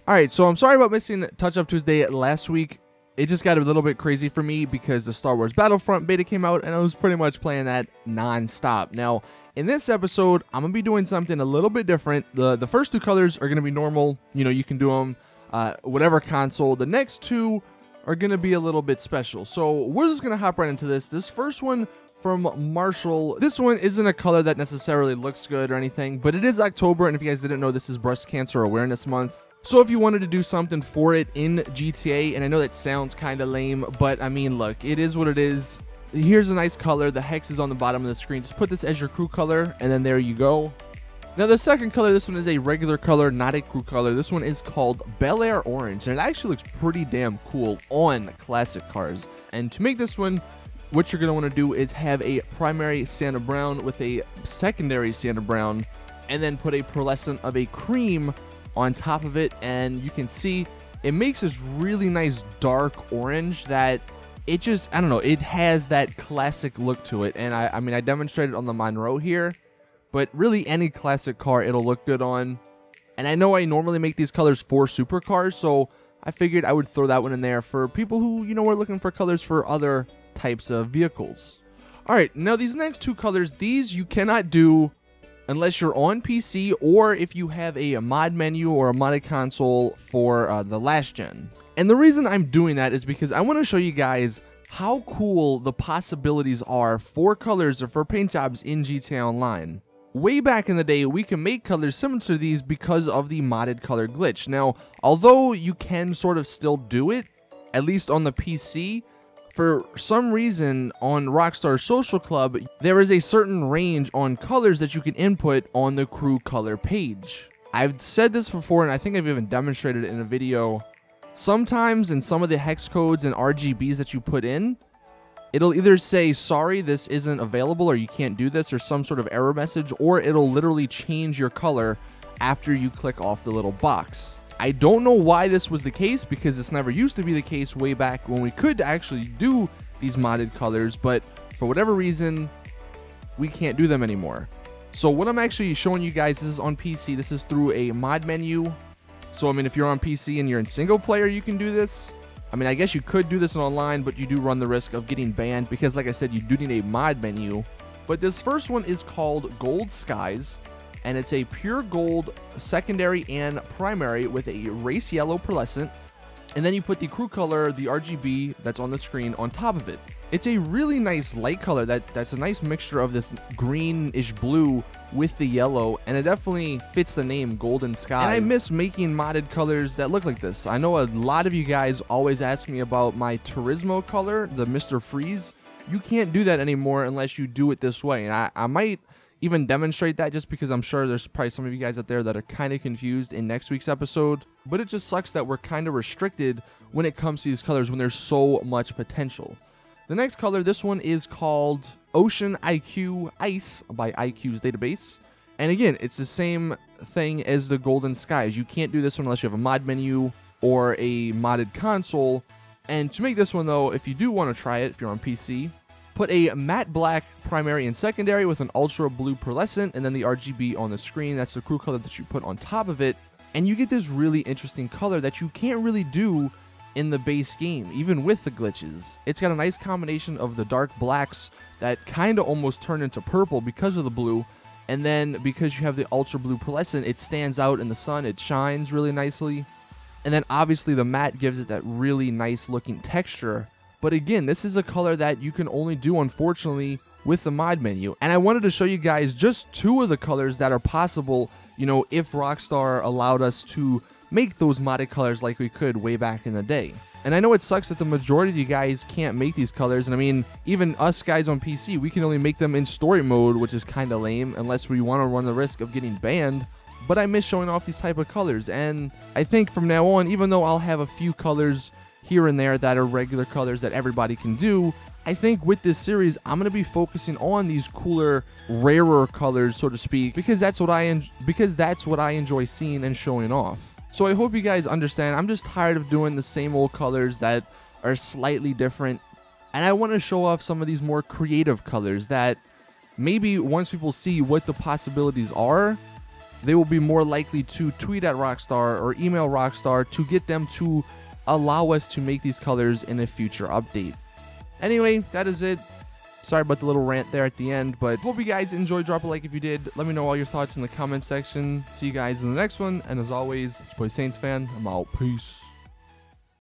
All right, so I'm sorry about missing Touch Up Tuesday last week. It just got a little bit crazy for me because the Star Wars Battlefront beta came out and I was pretty much playing that non-stop. Now, in this episode, I'm going to be doing something a little bit different. The first two colors are going to be normal. You know, you can do them whatever console. The next two are going to be a little bit special. So we're just going to hop right into this. This first one from Marshall. This one isn't a color that necessarily looks good or anything, but it is October, and if you guys didn't know, this is Breast Cancer Awareness Month. So if you wanted to do something for it in GTA, and I know that sounds kind of lame, but I mean, look, it is what it is. Here's a nice color. The hex is on the bottom of the screen. Just put this as your crew color, and then there you go. Now, the second color, this one is a regular color, not a crew color. This one is called Bel Air Orange, and it actually looks pretty damn cool on classic cars. And to make this one, what you're going to want to do is have a primary Santa Brown with a secondary Santa Brown, and then put a pearlescent of a cream on top of it, and you can see it makes this really nice dark orange that it just, I don't know, it has that classic look to it. And I mean, I demonstrated on the Monroe here, but really any classic car it'll look good on. And I know I normally make these colors for supercars, so I figured I would throw that one in there for people who, you know, are looking for colors for other types of vehicles. All right, now these next two colors, these you cannot do unless you're on PC or if you have a mod menu or a modded console for the last gen. And the reason I'm doing that is because I want to show you guys how cool the possibilities are for colors or for paint jobs in GTA Online. Way back in the day, we can make colors similar to these because of the modded color glitch. Now, although you can sort of still do it, at least on the PC, for some reason on Rockstar Social Club, there is a certain range on colors that you can input on the crew color page. I've said this before, and I think I've even demonstrated it in a video. Sometimes in some of the hex codes and RGBs that you put in, it'll either say, sorry, this isn't available, or you can't do this, or some sort of error message, or it'll literally change your color after you click off the little box. I don't know why this was the case, because this never used to be the case way back when we could actually do these modded colors, but for whatever reason, we can't do them anymore. So what I'm actually showing you guys, this is on PC, this is through a mod menu. So I mean, if you're on PC and you're in single player, you can do this. I mean, I guess you could do this online, but you do run the risk of getting banned because, like I said, you do need a mod menu. But this first one is called Gold Skies, and it's a pure gold secondary and primary with a race yellow pearlescent, and then you put the crew color, the RGB that's on the screen, on top of it. It's a really nice light color that's a nice mixture of this greenish blue with the yellow, and it definitely fits the name Golden Skies. And I miss making modded colors that look like this. I know a lot of you guys always ask me about my Turismo color, the Mr. Freeze. You can't do that anymore unless you do it this way, and I might even demonstrate that just because I'm sure there's probably some of you guys out there that are kind of confused in next week's episode. But it just sucks that we're kind of restricted when it comes to these colors when there's so much potential. The next color, this one is called Oceano Ice by Ikues Database. And again, it's the same thing as the Golden Skies. You can't do this one unless you have a mod menu or a modded console. And to make this one though, if you do want to try it, if you're on PC, put a matte black primary and secondary with an ultra blue pearlescent, and then the RGB on the screen. That's the crew color that you put on top of it. And you get this really interesting color that you can't really do in the base game, even with the glitches. It's got a nice combination of the dark blacks that kind of almost turn into purple because of the blue. And then because you have the ultra blue pearlescent, it stands out in the sun. It shines really nicely. And then obviously the matte gives it that really nice looking texture. But again, this is a color that you can only do, unfortunately, with the mod menu. And I wanted to show you guys just two of the colors that are possible, you know, if Rockstar allowed us to make those modded colors like we could way back in the day. And I know it sucks that the majority of you guys can't make these colors. And I mean, even us guys on PC, we can only make them in story mode, which is kind of lame unless we want to run the risk of getting banned. But I miss showing off these type of colors. And I think from now on, even though I'll have a few colors here and there that are regular colors that everybody can do, I think with this series I'm going to be focusing on these cooler, rarer colors, so to speak, because that's what I enjoy seeing and showing off. So I hope you guys understand. I'm just tired of doing the same old colors that are slightly different, and I want to show off some of these more creative colors that maybe once people see what the possibilities are, they will be more likely to tweet at Rockstar or email Rockstar to get them to allow us to make these colors in a future update. Anyway, that is it. Sorry about the little rant there at the end, but hope you guys enjoyed. Drop a like if you did. Let me know all your thoughts in the comment section. See you guys in the next one. And as always, it's your boy Saintsfan. I'm out. Peace.